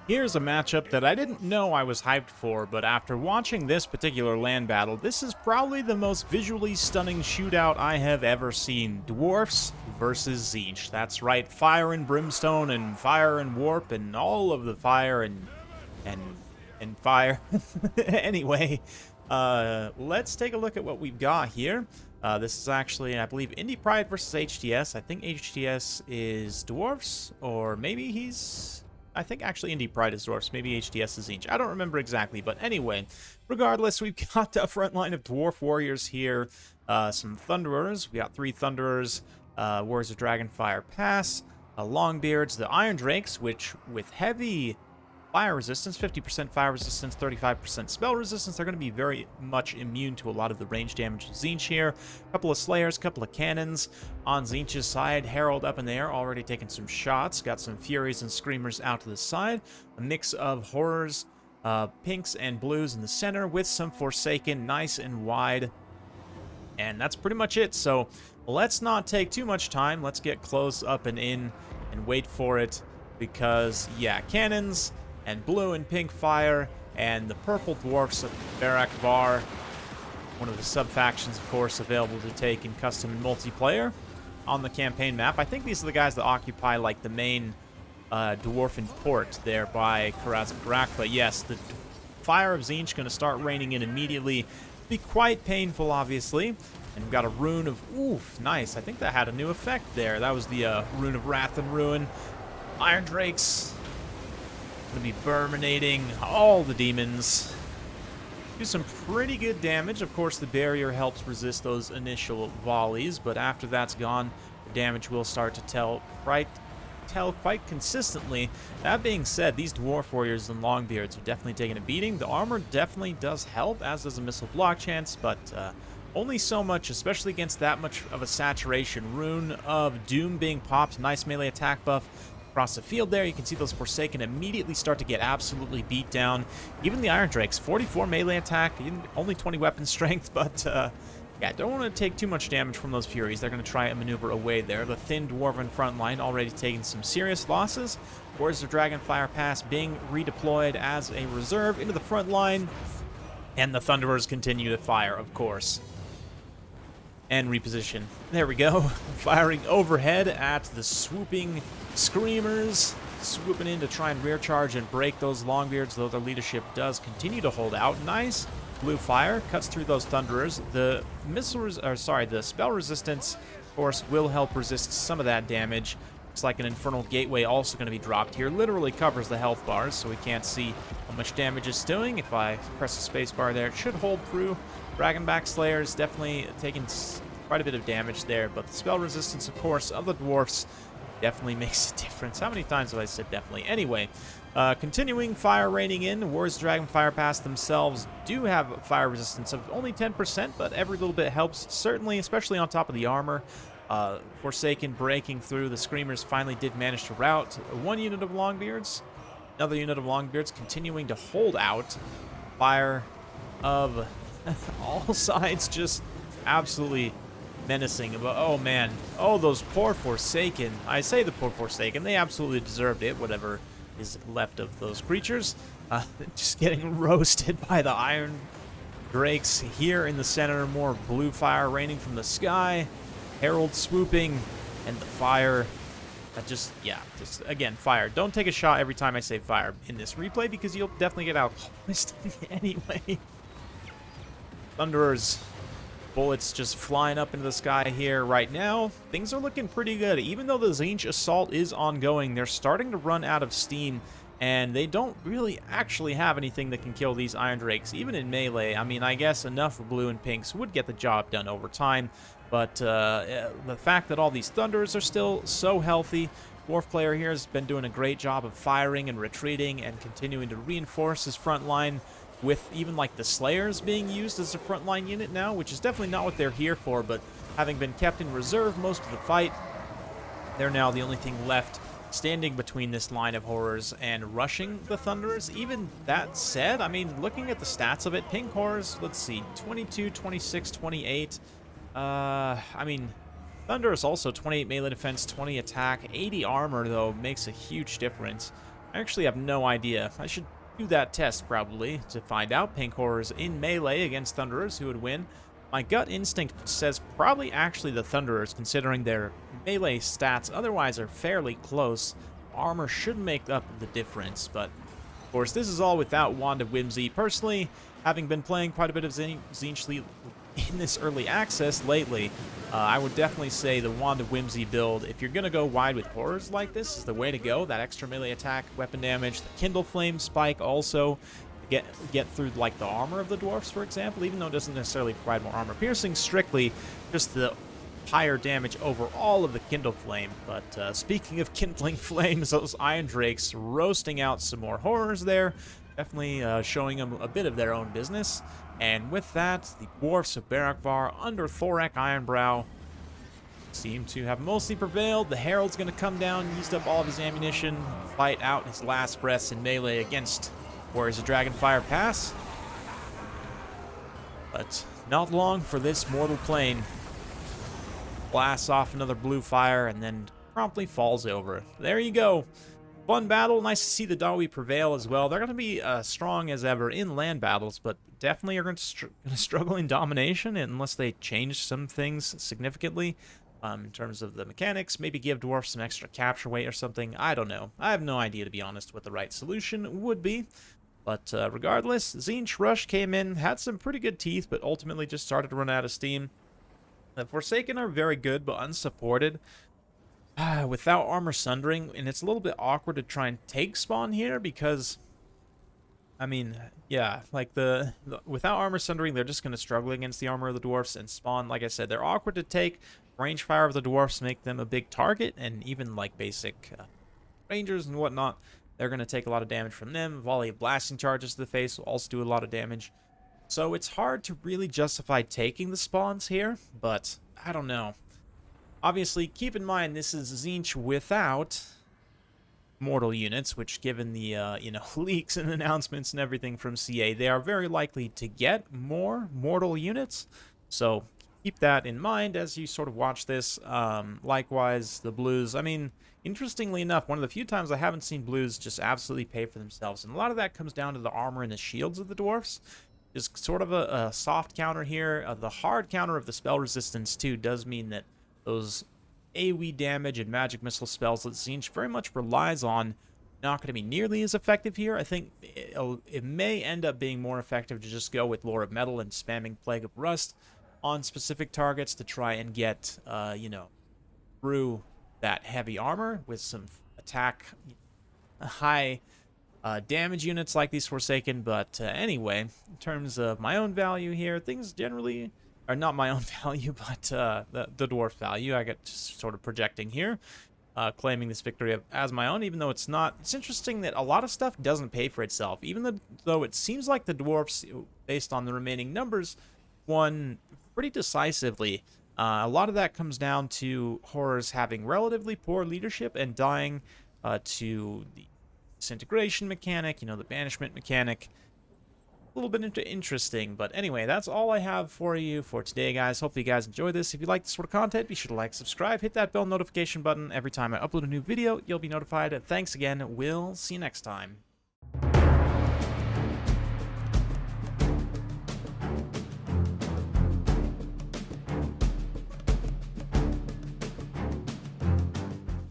Here's a matchup that I didn't know I was hyped for, but after watching this particular land battle, this is probably the most visually stunning shootout I have ever seen. Dwarfs versus Tzeentch. That's right, fire and brimstone and fire and warp and all of the fire and fire. Anyway, let's take a look at what we've got here. This is actually, I believe, Indie Pride versus HTS. I think HTS is Dwarfs, or maybe I think actually Indie Pride is Dwarfs, maybe HTS is Tzeentch. I don't remember exactly, but anyway, regardless, we've got a front line of Dwarf Warriors here. Some Thunderers. We got 3 Thunderers, Warriors of Dragonfire Pass, Longbeards, the Iron Drakes, which with heavy fire resistance, 50% fire resistance, 35% spell resistance, they're going to be very much immune to a lot of the range damage of Tzeentch here. A couple of Slayers, a couple of Cannons. On Tzeentch's side, Herald up in the air, already taking some shots. Got some Furies and Screamers out to the side. A mix of Horrors, Pinks and Blues in the center with some Forsaken, nice and wide. And that's pretty much it. So let's not take too much time. Let's get close up and in and wait for it. Because, yeah, Cannons and blue and pink fire, and the purple dwarfs of Barak Var, one of the sub-factions, of course, available to take in custom and multiplayer on the campaign map. I think these are the guys that occupy, like, the main dwarven port there by Karaz-Karak. But yes, the fire of Tzeentch going to start raining in immediately. Be quite painful, obviously. And we've got a Rune of... Oof, nice. I think that had a new effect there. That was the Rune of Wrath and Ruin. Iron Drakes going to be burminating all the demons. Do some pretty good damage. Of course, the barrier helps resist those initial volleys, but after that's gone, the damage will start to tell quite consistently. That being said, these Dwarf Warriors and Longbeards are definitely taking a beating. The armor definitely does help, as does a missile block chance, but only so much, especially against that much of a saturation. Rune of Doom being popped, nice melee attack buff. Across the field there, you can see those Forsaken immediately start to get absolutely beat down. Even the Iron Drakes, 44 melee attack, only 20 weapon strength, but yeah, don't want to take too much damage from those Furies. They're going to try and maneuver away there. The thin Dwarven front line already taking some serious losses. Warriors of Dragonfire Pass being redeployed as a reserve into the front line, and the Thunderers continue to fire, of course. And reposition. There we go. Firing overhead at the swooping Screamers. Swooping in to try and rear charge and break those Longbeards, though their leadership does continue to hold out. Nice blue fire cuts through those Thunderers. The the spell resistance, of course, will help resist some of that damage. Looks like an Infernal Gateway also going to be dropped here. Literally covers the health bars, so we can't see how much damage it's doing. If I press the space bar there, it should hold through. Dragonback Slayers definitely taking quite a bit of damage there, but the spell resistance, of course, of the Dwarfs definitely makes a difference. How many times have I said definitely? Anyway, continuing fire raining in. Warriors of Dragonfire Pass themselves do have fire resistance of only 10%, but every little bit helps, certainly, especially on top of the armor. Forsaken breaking through. The Screamers finally did manage to rout one unit of Longbeards. Another unit of Longbeards continuing to hold out. Fire of all sides just absolutely menacing. But oh man, oh those poor Forsaken. I say the poor Forsaken, they absolutely deserved it, whatever is left of those creatures. Just getting roasted by the Iron Drakes here in the center. More blue fire raining from the sky. Herald swooping, and the fire just again, fire. Don't take a shot every time I say fire in this replay, because you'll definitely get out anyway. Thunderers, bullets just flying up into the sky here right now. Things are looking pretty good. Even though the Tzeentch assault is ongoing, they're starting to run out of steam, and they don't really actually have anything that can kill these Iron Drakes, even in melee. I mean, I guess enough blue and pinks would get the job done over time, but the fact that all these Thunderers are still so healthy, Dwarf player here has been doing a great job of firing and retreating and continuing to reinforce his front line, with even like the Slayers being used as a frontline unit now, which is definitely not what they're here for, but having been kept in reserve most of the fight, they're now the only thing left standing between this line of horrors and rushing the Thunderers. Even that said, I mean, looking at the stats of it, pink horrors, let's see, 22, 26, 28. I mean, Thunder is also 28 melee defense, 20 attack, 80 armor, though, makes a huge difference. I actually have no idea. I should do that test probably to find out. Pink Horrors in melee against Thunderers, who would win? My gut instinct says probably actually the Thunderers, considering their melee stats otherwise are fairly close. Armor should make up the difference, but of course this is all without Wand of Whimsy. Personally, having been playing quite a bit of Tzeentch in this early access lately, I would definitely say the Wand of Whimsy build, if you're going to go wide with horrors like this, is the way to go. That extra melee attack, weapon damage, the Kindle Flame spike also, get through like the armor of the Dwarfs, for example, even though it doesn't necessarily provide more armor piercing, strictly just the higher damage overall of the Kindle Flame. But speaking of kindling flames, those Iron Drakes roasting out some more horrors there, definitely showing them a bit of their own business. And with that, the Dwarfs of Barakvar under Thorak Ironbrow seem to have mostly prevailed. The Herald's going to come down, used up all of his ammunition, fight out his last breaths in melee against Warriors of Dragonfire Pass. But not long for this mortal plane. Blasts off another blue fire and then promptly falls over. There you go. Fun battle. Nice to see the Dawi prevail as well. They're going to be strong as ever in land battles, but definitely are going to struggle in domination unless they change some things significantly in terms of the mechanics. Maybe give Dwarfs some extra capture weight or something. I don't know. I have no idea, to be honest, what the right solution would be. But regardless, Tzeentch Rush came in, had some pretty good teeth, but ultimately just started to run out of steam. The Forsaken are very good, but unsupported. Without Armor Sundering, and it's a little bit awkward to try and take spawn here because, I mean, yeah, like without Armor Sundering, they're just going to struggle against the armor of the Dwarfs, and spawn, like I said, they're awkward to take. Range fire of the Dwarfs make them a big target, and even like basic Rangers and whatnot, they're going to take a lot of damage from them. Volley of blasting charges to the face will also do a lot of damage. So it's hard to really justify taking the spawns here, but I don't know. Obviously, keep in mind this is Tzeentch without mortal units, which, given the leaks and announcements and everything from CA, they are very likely to get more mortal units. So keep that in mind as you sort of watch this. Likewise, the blues. I mean, interestingly enough, one of the few times I haven't seen blues just absolutely pay for themselves, and a lot of that comes down to the armor and the shields of the Dwarfs. Just sort of a soft counter here. The hard counter of the spell resistance too does mean that those AoE damage and magic missile spells that Tzeentch very much relies on not going to be nearly as effective here. I think it may end up being more effective to just go with Lore of Metal and spamming Plague of Rust on specific targets to try and get, through that heavy armor with some attack, high damage units like these Forsaken. But anyway, in terms of my own value here, things generally are not my own value, but the dwarf value. I get just sort of projecting here, claiming this victory as my own, even though it's not. It's interesting that a lot of stuff doesn't pay for itself, even though it seems like the Dwarfs, based on the remaining numbers, won pretty decisively. A lot of that comes down to horrors having relatively poor leadership and dying to the disintegration mechanic, the banishment mechanic. A little bit interesting, but anyway, that's all I have for you for today, guys. Hopefully you guys enjoy this. If you like this sort of content, be sure to like, subscribe, hit that bell notification button. Every time I upload a new video, you'll be notified. Thanks again. We'll see you next time.